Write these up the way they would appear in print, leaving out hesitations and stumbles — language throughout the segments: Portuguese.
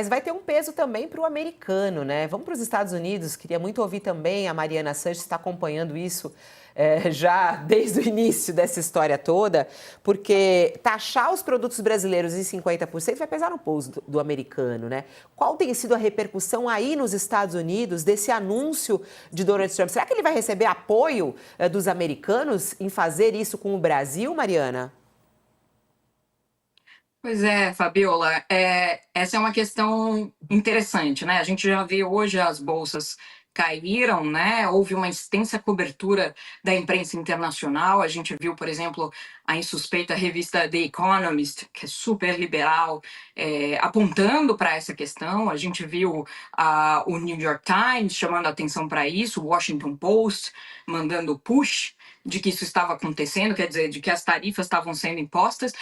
Mas vai ter um peso também para o americano, né? Vamos para os Estados Unidos. Queria muito ouvir também a Mariana Sanches, está acompanhando isso já desde o início dessa história toda, porque taxar os produtos brasileiros em 50% vai pesar no bolso do americano, né? Qual tem sido a repercussão aí nos Estados Unidos desse anúncio de Donald Trump? Será que ele vai receber apoio dos americanos em fazer isso com o Brasil, Mariana? Pois é, Fabiola, essa é uma questão interessante, né? A gente já vê hoje as bolsas caíram, né? Houve uma extensa cobertura da imprensa internacional. A gente viu, por exemplo, a insuspeita revista The Economist, que é super liberal, apontando para essa questão. A gente viu o New York Times chamando a atenção para isso, o Washington Post mandando push de que isso estava acontecendo, quer dizer, de que as tarifas estavam sendo impostas.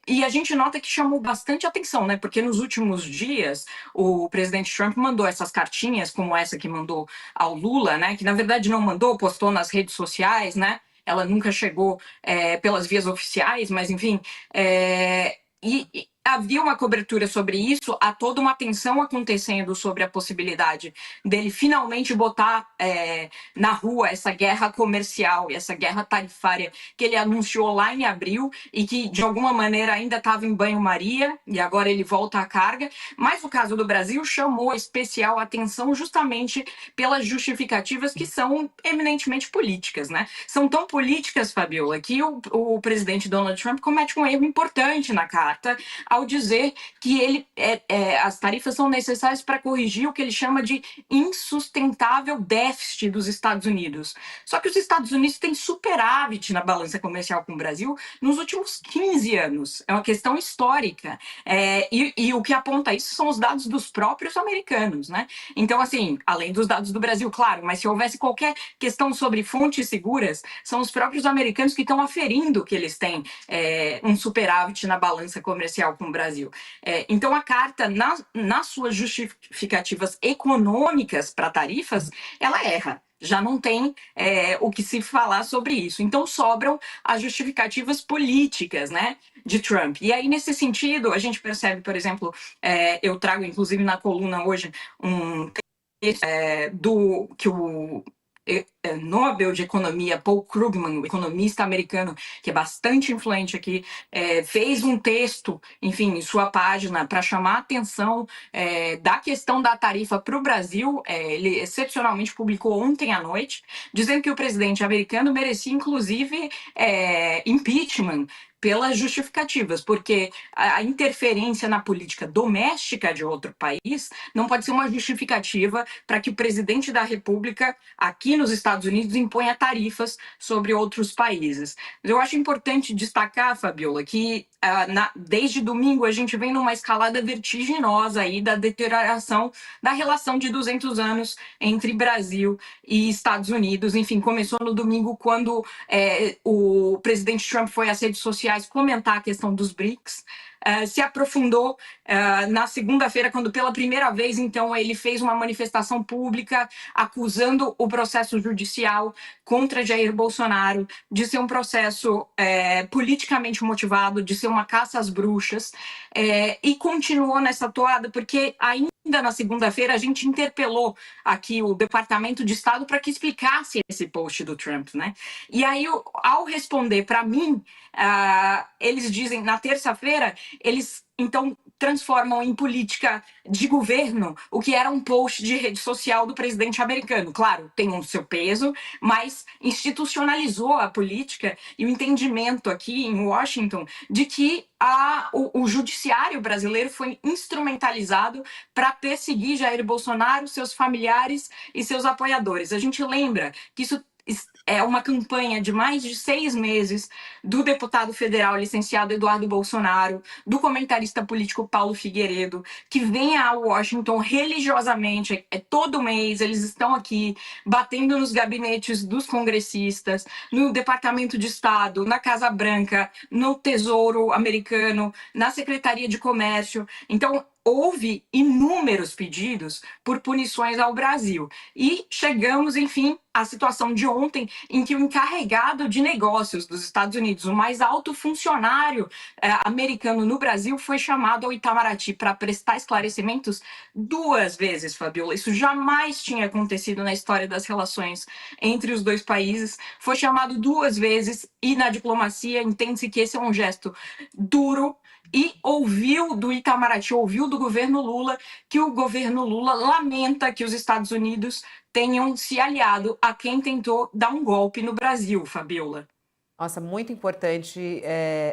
E a gente nota que chamou bastante atenção, né? Porque nos últimos dias o presidente Trump mandou essas cartinhas, como essa que mandou ao Lula, né? Que na verdade não mandou, postou nas redes sociais, né? Ela nunca chegou pelas vias oficiais, mas enfim. E havia uma cobertura sobre isso, há toda uma tensão acontecendo sobre a possibilidade dele finalmente botar na rua essa guerra comercial e essa guerra tarifária que ele anunciou lá em abril e que de alguma maneira ainda estava em banho-maria e agora ele volta à carga. Mas o caso do Brasil chamou especial atenção justamente pelas justificativas que são eminentemente políticas, né? São tão políticas, Fabiola, que o presidente Donald Trump comete um erro importante na carta ao dizer que as tarifas são necessárias para corrigir o que ele chama de insustentável déficit dos Estados Unidos. Só que os Estados Unidos têm superávit na balança comercial com o Brasil nos últimos 15 anos. É uma questão histórica. E o que aponta isso são os dados dos próprios americanos, né? Então, assim, além dos dados do Brasil, claro, mas se houvesse qualquer questão sobre fontes seguras, são os próprios americanos que estão aferindo que eles têm um superávit na balança comercial com o Brasil. Então, a carta, nas suas justificativas econômicas para tarifas, ela erra. Já não tem o que se falar sobre isso. Então, sobram as justificativas políticas, né, de Trump. E aí, nesse sentido, a gente percebe, por exemplo, eu trago, inclusive, na coluna hoje, um texto que o Nobel de Economia, Paul Krugman, o economista americano, que é bastante influente aqui, fez um texto, enfim, em sua página, para chamar a atenção da questão da tarifa para o Brasil. Ele excepcionalmente publicou ontem à noite, dizendo que o presidente americano merecia, inclusive, impeachment pelas justificativas, porque a interferência na política doméstica de outro país não pode ser uma justificativa para que o presidente da República, aqui nos Estados Unidos, imponha tarifas sobre outros países. Eu acho importante destacar, Fabiola, que desde domingo a gente vem numa escalada vertiginosa aí da deterioração da relação de 200 anos entre Brasil e Estados Unidos. Enfim, começou no domingo quando o presidente Trump foi às redes sociais comentar a questão dos BRICS, se aprofundou na segunda-feira, quando pela primeira vez, então, ele fez uma manifestação pública acusando o processo judicial contra Jair Bolsonaro de ser um processo politicamente motivado, de ser uma caça às bruxas, e continuou nessa toada, porque ainda na segunda-feira a gente interpelou aqui o Departamento de Estado para que explicasse esse post do Trump, né? E aí, ao responder para mim, eles dizem, na terça-feira, eles então transformam em política de governo o que era um post de rede social do presidente americano. Claro, tem o seu peso, mas institucionalizou a política e o entendimento aqui em Washington de que o judiciário brasileiro foi instrumentalizado para perseguir Jair Bolsonaro, seus familiares e seus apoiadores. A gente lembra que isso é uma campanha de mais de 6 meses do deputado federal licenciado Eduardo Bolsonaro, do comentarista político Paulo Figueiredo, que vem a Washington religiosamente, todo mês, eles estão aqui batendo nos gabinetes dos congressistas, no Departamento de Estado, na Casa Branca, no Tesouro americano, na Secretaria de Comércio. Então, houve inúmeros pedidos por punições ao Brasil. E chegamos, enfim, à situação de ontem, em que o encarregado de negócios dos Estados Unidos, o mais alto funcionário americano no Brasil, foi chamado ao Itamaraty para prestar esclarecimentos 2 vezes, Fabiola. Isso jamais tinha acontecido na história das relações entre os dois países. Foi chamado 2 vezes e na diplomacia entende-se que esse é um gesto duro, e ouviu do Itamaraty, ouviu do governo Lula, que o governo Lula lamenta que os Estados Unidos tenham se aliado a quem tentou dar um golpe no Brasil, Fabiola. Nossa, muito importante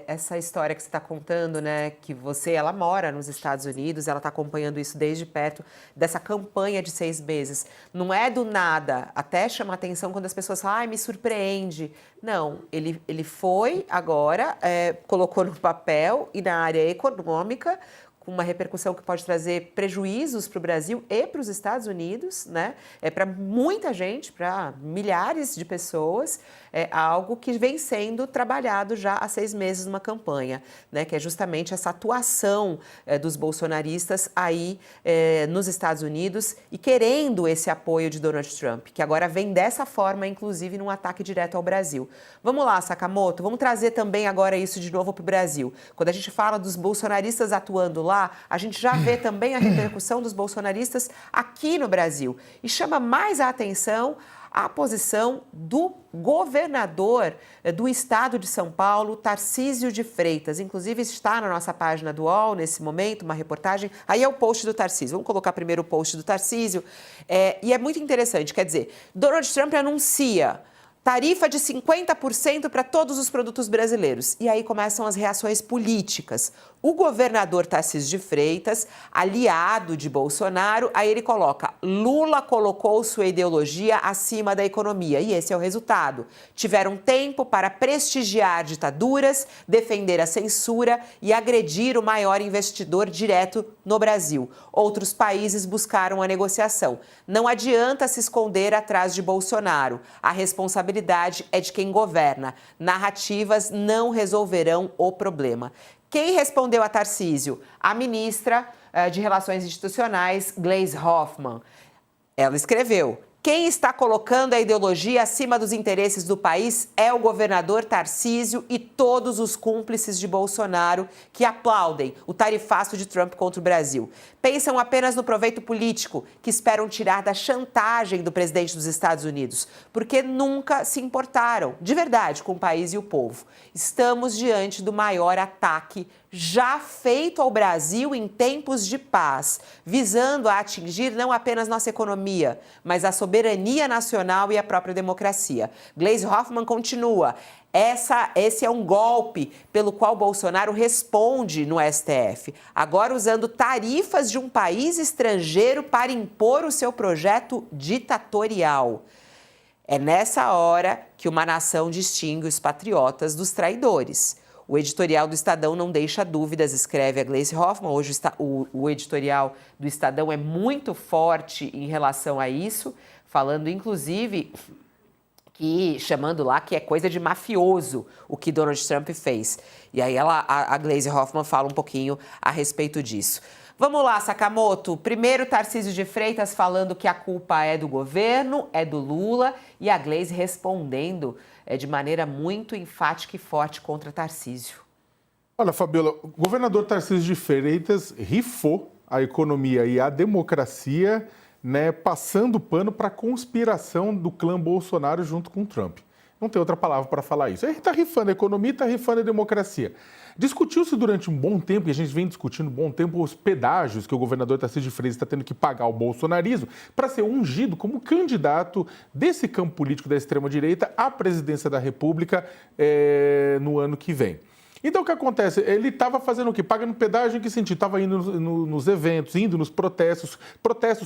essa história que você está contando, né? Que ela mora nos Estados Unidos, ela está acompanhando isso desde perto, dessa campanha de 6 meses. Não é do nada, até chama atenção quando as pessoas falam, me surpreende. Não, ele foi agora, colocou no papel e na área econômica, com uma repercussão que pode trazer prejuízos para o Brasil e para os Estados Unidos, né? Para muita gente, para milhares de pessoas, é algo que vem sendo trabalhado já há 6 meses numa campanha, né? Que é justamente essa atuação dos bolsonaristas aí nos Estados Unidos e querendo esse apoio de Donald Trump, que agora vem dessa forma, inclusive num ataque direto ao Brasil. Vamos lá, Sakamoto, vamos trazer também agora isso de novo para o Brasil. Quando a gente fala dos bolsonaristas atuando lá, a gente já vê também a repercussão dos bolsonaristas aqui no Brasil. E chama mais a atenção a posição do governador do estado de São Paulo, Tarcísio de Freitas. Inclusive está na nossa página do UOL nesse momento, uma reportagem. Aí é o post do Tarcísio. Vamos colocar primeiro o post do Tarcísio. E é muito interessante, quer dizer, Donald Trump anuncia tarifa de 50% para todos os produtos brasileiros. E aí começam as reações políticas. O governador Tarcísio de Freitas, aliado de Bolsonaro, aí ele coloca: Lula colocou sua ideologia acima da economia. E esse é o resultado. Tiveram tempo para prestigiar ditaduras, defender a censura e agredir o maior investidor direto no Brasil. Outros países buscaram a negociação. Não adianta se esconder atrás de Bolsonaro. A responsabilidade é de quem governa. Narrativas não resolverão o problema. Quem respondeu a Tarcísio? A ministra de Relações Institucionais, Gleisi Hoffmann. Ela escreveu: quem está colocando a ideologia acima dos interesses do país é o governador Tarcísio e todos os cúmplices de Bolsonaro que aplaudem o tarifaço de Trump contra o Brasil. Pensam apenas no proveito político que esperam tirar da chantagem do presidente dos Estados Unidos, porque nunca se importaram, de verdade, com o país e o povo. Estamos diante do maior ataque já feito ao Brasil em tempos de paz, visando a atingir não apenas nossa economia, mas a soberania nacional e a própria democracia. Gleisi Hoffmann continua: esse é um golpe pelo qual Bolsonaro responde no STF, agora usando tarifas de um país estrangeiro para impor o seu projeto ditatorial. É nessa hora que uma nação distingue os patriotas dos traidores. O editorial do Estadão não deixa dúvidas, escreve a Gleisi Hoffmann. Hoje o editorial do Estadão é muito forte em relação a isso, falando inclusive chamando lá que é coisa de mafioso o que Donald Trump fez. E aí a Gleisi Hoffmann fala um pouquinho a respeito disso. Vamos lá, Sakamoto. Primeiro, Tarcísio de Freitas falando que a culpa é do governo, é do Lula, e a Gleisi respondendo de maneira muito enfática e forte contra Tarcísio. Olha, Fabiola, o governador Tarcísio de Freitas rifou a economia e a democracia, né, passando pano para a conspiração do clã Bolsonaro junto com Trump. Não tem outra palavra para falar isso. Ele está rifando a economia, está rifando a democracia. Discutiu-se durante um bom tempo, e a gente vem discutindo um bom tempo, os pedágios que o governador Tarcísio de Freitas está tendo que pagar ao bolsonarismo para ser ungido como candidato desse campo político da extrema-direita à presidência da República no ano que vem. Então, o que acontece? Ele estava fazendo o quê? Pagando pedágio em que sentido? Estava indo nos eventos, indo nos protestos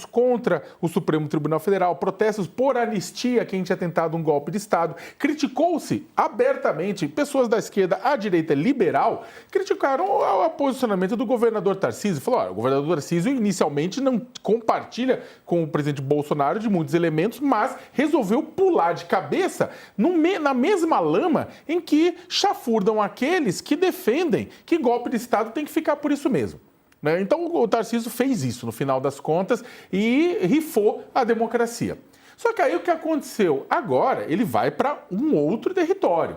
contra o Supremo Tribunal Federal, protestos por anistia a quem tinha tentado um golpe de Estado. Criticou-se abertamente, pessoas da esquerda à direita liberal, criticaram o posicionamento do governador Tarcísio. Falou, o governador Tarcísio inicialmente não compartilha com o presidente Bolsonaro de muitos elementos, mas resolveu pular de cabeça na mesma lama em que chafurdam aqueles que defendem que golpe de Estado tem que ficar por isso mesmo. né? Então o Tarcísio fez isso no final das contas e rifou a democracia. Só que aí o que aconteceu? Agora ele vai para um outro território.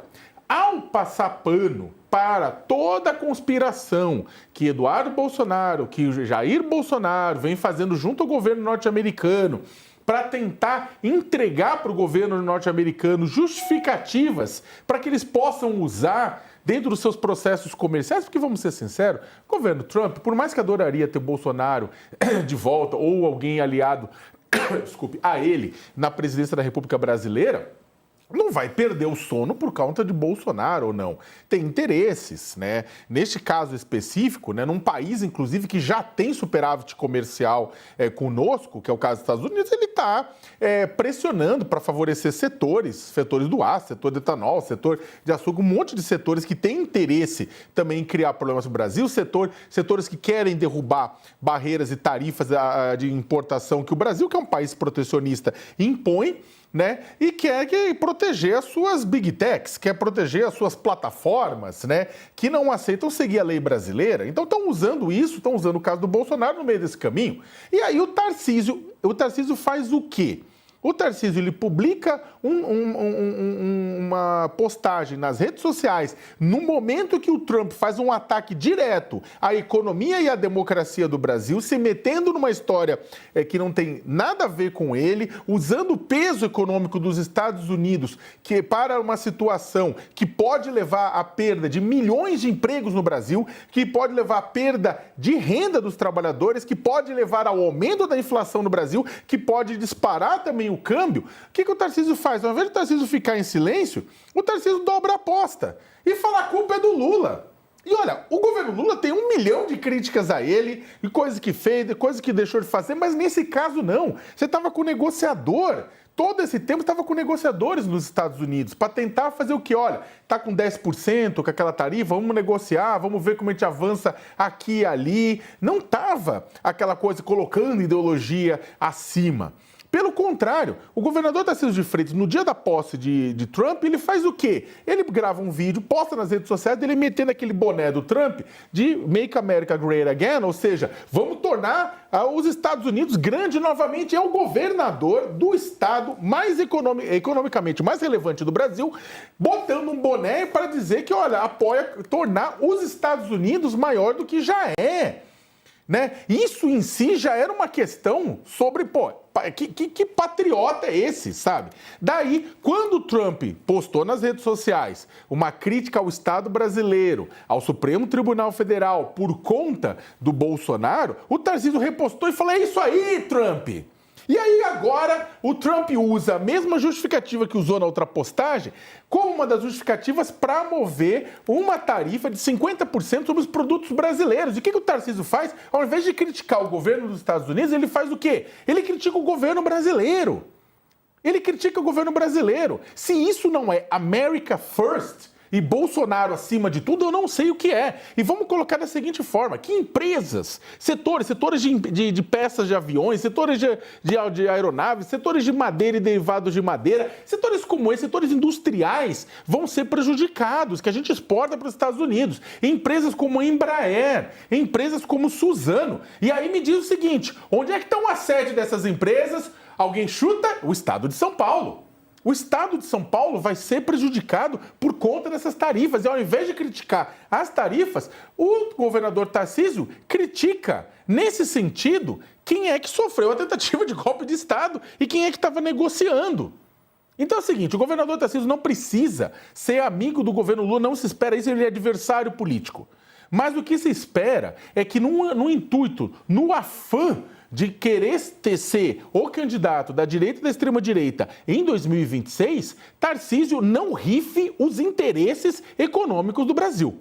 Ao passar pano para toda a conspiração que Eduardo Bolsonaro, que Jair Bolsonaro vem fazendo junto ao governo norte-americano para tentar entregar para o governo norte-americano justificativas para que eles possam usar dentro dos seus processos comerciais, porque vamos ser sinceros, o governo Trump, por mais que adoraria ter Bolsonaro de volta ou alguém aliado, desculpe, a ele na presidência da República Brasileira, não vai perder o sono por conta de Bolsonaro ou não. Tem interesses, né? Neste caso específico, né, num país, inclusive, que já tem superávit comercial conosco, que é o caso dos Estados Unidos, ele está pressionando para favorecer setores do aço, setor de etanol, setor de açúcar, um monte de setores que têm interesse também em criar problemas no Brasil, setores que querem derrubar barreiras e tarifas de importação que o Brasil, que é um país protecionista, impõe, né? E quer proteger as suas big techs, quer proteger as suas plataformas, né? Que não aceitam seguir a lei brasileira. Então estão usando isso, estão usando o caso do Bolsonaro no meio desse caminho. E aí o Tarcísio faz o quê? O Tarcísio, ele publica uma postagem nas redes sociais no momento que o Trump faz um ataque direto à economia e à democracia do Brasil, se metendo numa história que não tem nada a ver com ele, usando o peso econômico dos Estados Unidos para uma situação que pode levar à perda de milhões de empregos no Brasil, que pode levar à perda de renda dos trabalhadores, que pode levar ao aumento da inflação no Brasil, que pode disparar também o câmbio. O que o Tarcísio faz? Ao invés de o Tarcísio ficar em silêncio, o Tarcísio dobra a aposta e fala a culpa é do Lula. E olha, o governo Lula tem 1 milhão de críticas a ele, e coisas que fez, coisas que deixou de fazer, mas nesse caso não. Você estava com o negociador. Todo esse tempo estava com negociadores nos Estados Unidos para tentar fazer o quê? Olha, está com 10% com aquela tarifa, vamos negociar, vamos ver como a gente avança aqui e ali. Não estava aquela coisa colocando ideologia acima. Pelo contrário, o governador Tarcísio de Freitas, no dia da posse de Trump, ele faz o quê? Ele grava um vídeo, posta nas redes sociais dele metendo aquele boné do Trump de Make America Great Again, ou seja, vamos tornar os Estados Unidos grande novamente. É o governador do estado mais economicamente mais relevante do Brasil, botando um boné para dizer que, olha, apoia tornar os Estados Unidos maior do que já é. Né? Isso em si já era uma questão sobre, que patriota é esse, sabe? Daí, quando o Trump postou nas redes sociais uma crítica ao Estado brasileiro, ao Supremo Tribunal Federal, por conta do Bolsonaro, o Tarcísio repostou e falou, é isso aí, Trump! E aí agora o Trump usa a mesma justificativa que usou na outra postagem como uma das justificativas para mover uma tarifa de 50% sobre os produtos brasileiros. E o que o Tarcísio faz? Ao invés de criticar o governo dos Estados Unidos, ele faz o quê? Ele critica o governo brasileiro. Ele critica o governo brasileiro. Se isso não é America First e Bolsonaro acima de tudo, eu não sei o que é. E vamos colocar da seguinte forma, que empresas, setores de peças de aviões, setores de aeronaves, setores de madeira e derivados de madeira, setores como esse, setores industriais, vão ser prejudicados, que a gente exporta para os Estados Unidos. Empresas como a Embraer, empresas como Suzano. E aí me diz o seguinte, onde é que estão a sede dessas empresas? Alguém chuta? O estado de São Paulo. O estado de São Paulo vai ser prejudicado por conta dessas tarifas. E ao invés de criticar as tarifas, o governador Tarcísio critica, nesse sentido, quem é que sofreu a tentativa de golpe de Estado e quem é que estava negociando. Então é o seguinte, o governador Tarcísio não precisa ser amigo do governo Lula, não se espera isso, ele é adversário político. Mas o que se espera é que no intuito, no afã de querer ser o candidato da direita e da extrema-direita em 2026, Tarcísio não rife os interesses econômicos do Brasil.